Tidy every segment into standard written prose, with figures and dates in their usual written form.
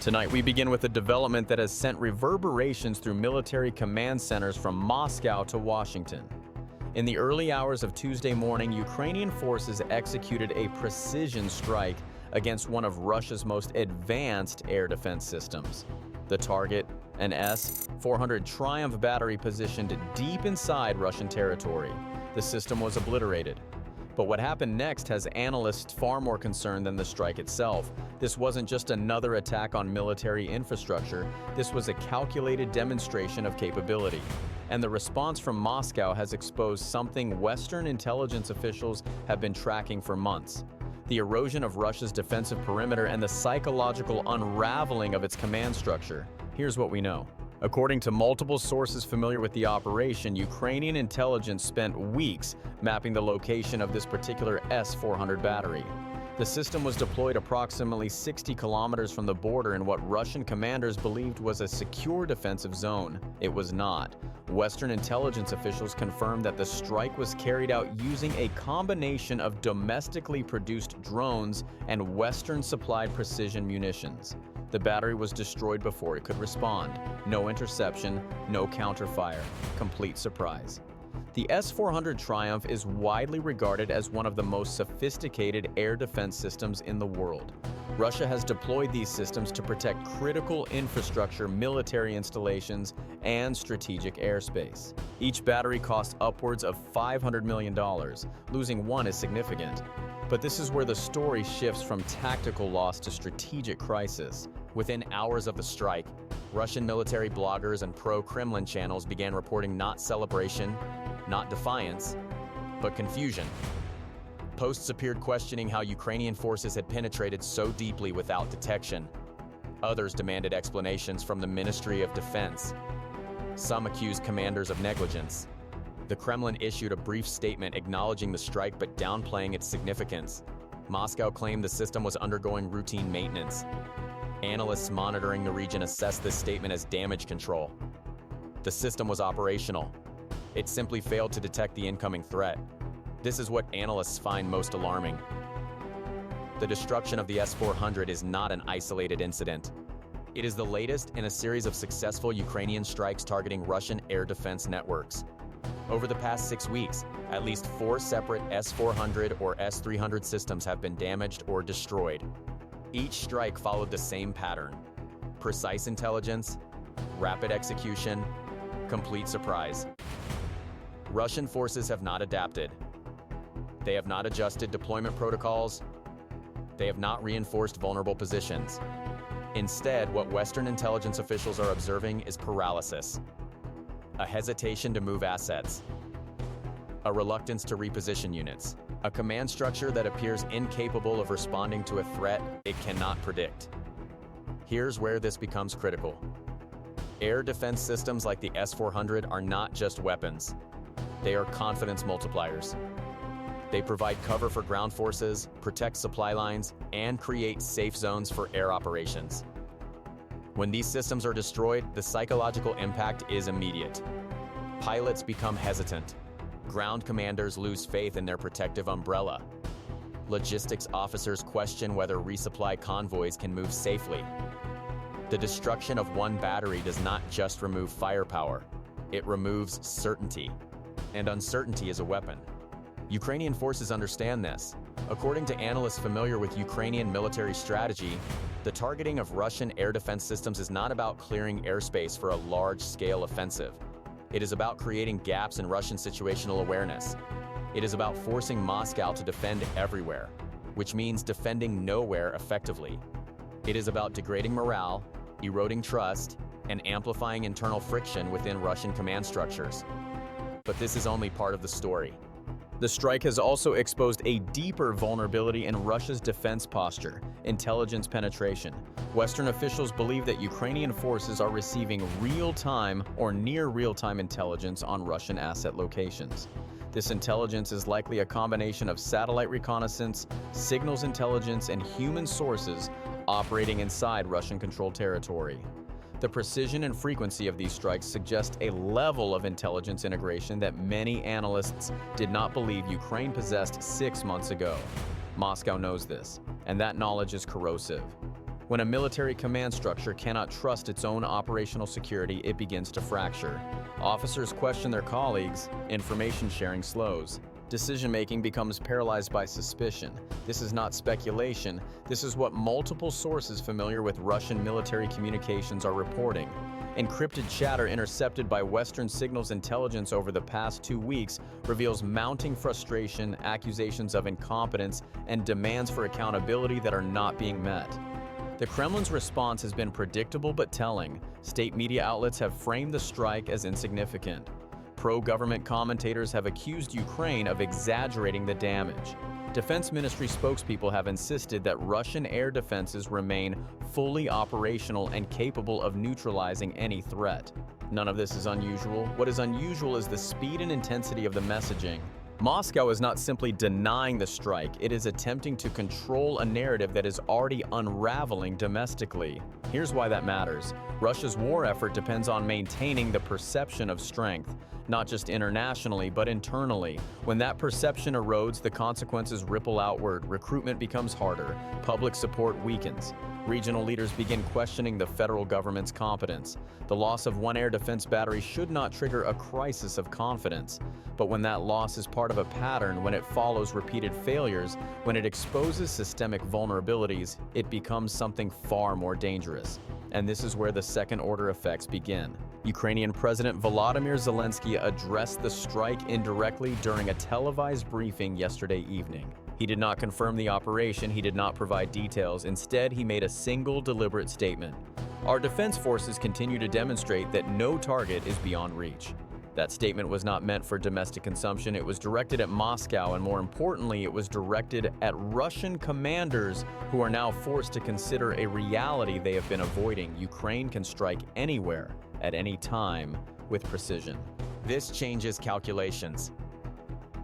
Tonight, we begin with a development that has sent reverberations through military command centers from Moscow to Washington. In the early hours of Tuesday morning, Ukrainian forces executed a precision strike against one of Russia's most advanced air defense systems. The target, an S-400 Triumf battery positioned deep inside Russian territory. The system was obliterated. But what happened next has analysts far more concerned than the strike itself. This wasn't just another attack on military infrastructure, this was a calculated demonstration of capability. And the response from Moscow has exposed something Western intelligence officials have been tracking for months: the erosion of Russia's defensive perimeter and the psychological unraveling of its command structure. Here's what we know. According to multiple sources familiar with the operation, Ukrainian intelligence spent weeks mapping the location of this particular S-400 battery. The system was deployed approximately 60 kilometers from the border in what Russian commanders believed was a secure defensive zone. It was not. Western intelligence officials confirmed that the strike was carried out using a combination of domestically produced drones and Western-supplied precision munitions. The battery was destroyed before it could respond. No interception, no counterfire. Complete surprise. The S-400 Triumph is widely regarded as one of the most sophisticated air defense systems in the world. Russia has deployed these systems to protect critical infrastructure, military installations, and strategic airspace. Each battery costs upwards of $500 million. Losing one is significant. But this is where the story shifts from tactical loss to strategic crisis. Within hours of the strike, Russian military bloggers and pro-Kremlin channels began reporting not celebration, not defiance, but confusion. Posts appeared questioning how Ukrainian forces had penetrated so deeply without detection. Others demanded explanations from the Ministry of Defense. Some accused commanders of negligence. The Kremlin issued a brief statement acknowledging the strike but downplaying its significance. Moscow claimed the system was undergoing routine maintenance. Analysts monitoring the region assessed this statement as damage control. The system was operational. It simply failed to detect the incoming threat. This is what analysts find most alarming. The destruction of the S-400 is not an isolated incident. It is the latest in a series of successful Ukrainian strikes targeting Russian air defense networks. Over the past 6 weeks, at least 4 separate S-400 or S-300 systems have been damaged or destroyed. Each strike followed the same pattern: precise intelligence, rapid execution, complete surprise. Russian forces have not adapted. They have not adjusted deployment protocols. They have not reinforced vulnerable positions. Instead, what Western intelligence officials are observing is paralysis. A hesitation to move assets, a reluctance to reposition units, a command structure that appears incapable of responding to a threat it cannot predict. Here's where this becomes critical. Air defense systems like the S-400 are not just weapons. They are confidence multipliers. They provide cover for ground forces, protect supply lines, and create safe zones for air operations. When these systems are destroyed, the psychological impact is immediate. Pilots become hesitant. Ground commanders lose faith in their protective umbrella. Logistics officers question whether resupply convoys can move safely. The destruction of one battery does not just remove firepower, it removes certainty. And uncertainty is a weapon. Ukrainian forces understand this. According to analysts familiar with Ukrainian military strategy, the targeting of Russian air defense systems is not about clearing airspace for a large-scale offensive. It is about creating gaps in Russian situational awareness. It is about forcing Moscow to defend everywhere, which means defending nowhere effectively. It is about degrading morale, eroding trust, and amplifying internal friction within Russian command structures. But this is only part of the story. The strike has also exposed a deeper vulnerability in Russia's defense posture: intelligence penetration. Western officials believe that Ukrainian forces are receiving real-time or near real-time intelligence on Russian asset locations. This intelligence is likely a combination of satellite reconnaissance, signals intelligence, and human sources operating inside Russian-controlled territory. The precision and frequency of these strikes suggest a level of intelligence integration that many analysts did not believe Ukraine possessed 6 months ago. Moscow knows this, and that knowledge is corrosive. When a military command structure cannot trust its own operational security, it begins to fracture. Officers question their colleagues, information sharing slows. Decision-making becomes paralyzed by suspicion. This is not speculation, this is what multiple sources familiar with Russian military communications are reporting. Encrypted chatter intercepted by Western signals intelligence over the past 2 weeks reveals mounting frustration, accusations of incompetence, and demands for accountability that are not being met. The Kremlin's response has been predictable but telling. State media outlets have framed the strike as insignificant. Pro-government commentators have accused Ukraine of exaggerating the damage. Defense Ministry spokespeople have insisted that Russian air defenses remain fully operational and capable of neutralizing any threat. None of this is unusual. What is unusual is the speed and intensity of the messaging. Moscow is not simply denying the strike, it is attempting to control a narrative that is already unraveling domestically. Here's why that matters. Russia's war effort depends on maintaining the perception of strength, not just internationally, but internally. When that perception erodes, the consequences ripple outward. Recruitment becomes harder, public support weakens. Regional leaders begin questioning the federal government's competence. The loss of one air defense battery should not trigger a crisis of confidence. But when that loss is part of a pattern, when it follows repeated failures, when it exposes systemic vulnerabilities, it becomes something far more dangerous. And this is where the second-order effects begin. Ukrainian President Volodymyr Zelensky addressed the strike indirectly during a televised briefing yesterday evening. He did not confirm the operation, he did not provide details. Instead, he made a single deliberate statement. Our defense forces continue to demonstrate that no target is beyond reach. That statement was not meant for domestic consumption, it was directed at Moscow, and more importantly, it was directed at Russian commanders who are now forced to consider a reality they have been avoiding. Ukraine can strike anywhere, at any time, with precision. This changes calculations.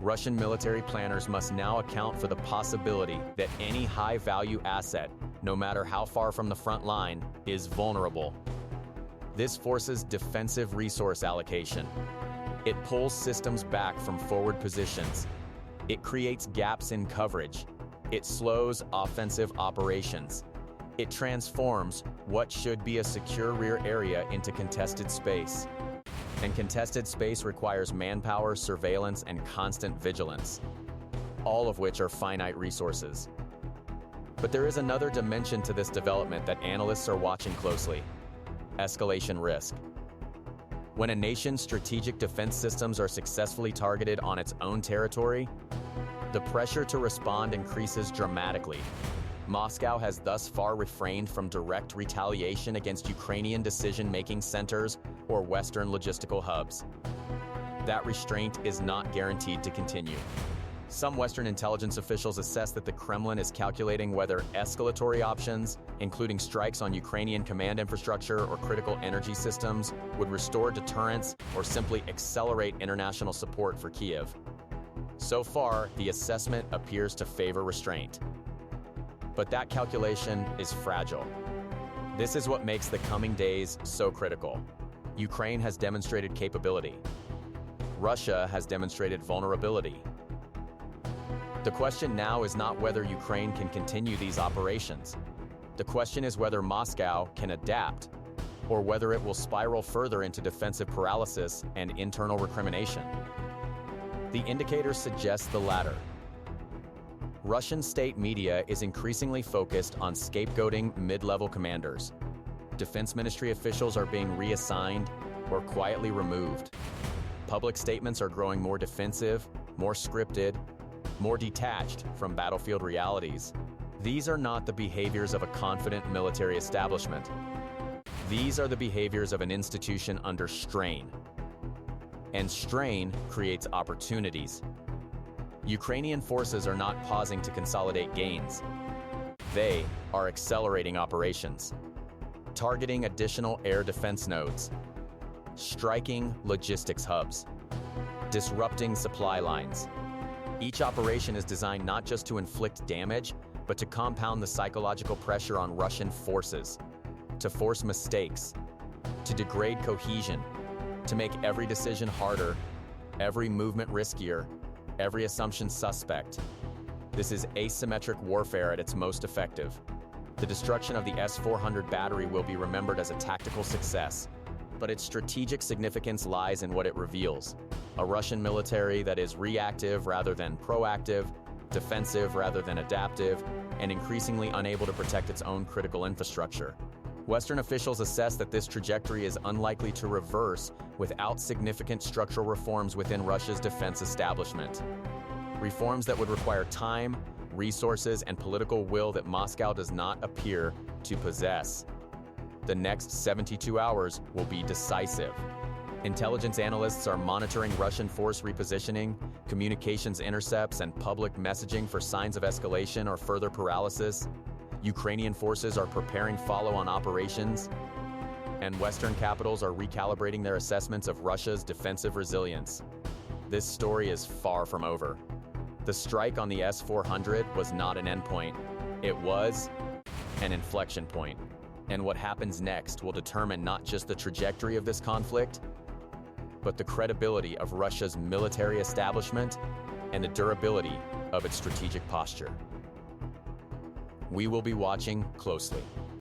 Russian military planners must now account for the possibility that any high-value asset, no matter how far from the front line, is vulnerable. This forces defensive resource allocation. It pulls systems back from forward positions. It creates gaps in coverage. It slows offensive operations. It transforms what should be a secure rear area into contested space. And contested space requires manpower, surveillance, and constant vigilance, all of which are finite resources. But there is another dimension to this development that analysts are watching closely: escalation risk. When a nation's strategic defense systems are successfully targeted on its own territory, the pressure to respond increases dramatically. Moscow has thus far refrained from direct retaliation against Ukrainian decision-making centers or Western logistical hubs. That restraint is not guaranteed to continue. Some Western intelligence officials assess that the Kremlin is calculating whether escalatory options, including strikes on Ukrainian command infrastructure or critical energy systems, would restore deterrence or simply accelerate international support for Kyiv. So far, the assessment appears to favor restraint. But that calculation is fragile. This is what makes the coming days so critical. Ukraine has demonstrated capability. Russia has demonstrated vulnerability. The question now is not whether Ukraine can continue these operations. The question is whether Moscow can adapt, or whether it will spiral further into defensive paralysis and internal recrimination. The indicators suggest the latter. Russian state media is increasingly focused on scapegoating mid-level commanders. Defense ministry officials are being reassigned or quietly removed. Public statements are growing more defensive, more scripted, more detached from battlefield realities. These are not the behaviors of a confident military establishment. These are the behaviors of an institution under strain. And strain creates opportunities. Ukrainian forces are not pausing to consolidate gains. They are accelerating operations, targeting additional air defense nodes, striking logistics hubs, disrupting supply lines. Each operation is designed not just to inflict damage, but to compound the psychological pressure on Russian forces, to force mistakes, to degrade cohesion, to make every decision harder, every movement riskier, every assumption suspect. This is asymmetric warfare at its most effective. The destruction of the S-400 battery will be remembered as a tactical success, but its strategic significance lies in what it reveals: a Russian military that is reactive rather than proactive, defensive rather than adaptive, and increasingly unable to protect its own critical infrastructure. Western officials assess that this trajectory is unlikely to reverse without significant structural reforms within Russia's defense establishment. Reforms that would require time, resources, and political will that Moscow does not appear to possess. The next 72 hours will be decisive. Intelligence analysts are monitoring Russian force repositioning, communications intercepts, and public messaging for signs of escalation or further paralysis. Ukrainian forces are preparing follow-on operations, and Western capitals are recalibrating their assessments of Russia's defensive resilience. This story is far from over. The strike on the S-400 was not an endpoint. It was an inflection point. And what happens next will determine not just the trajectory of this conflict, but the credibility of Russia's military establishment and the durability of its strategic posture. We will be watching closely.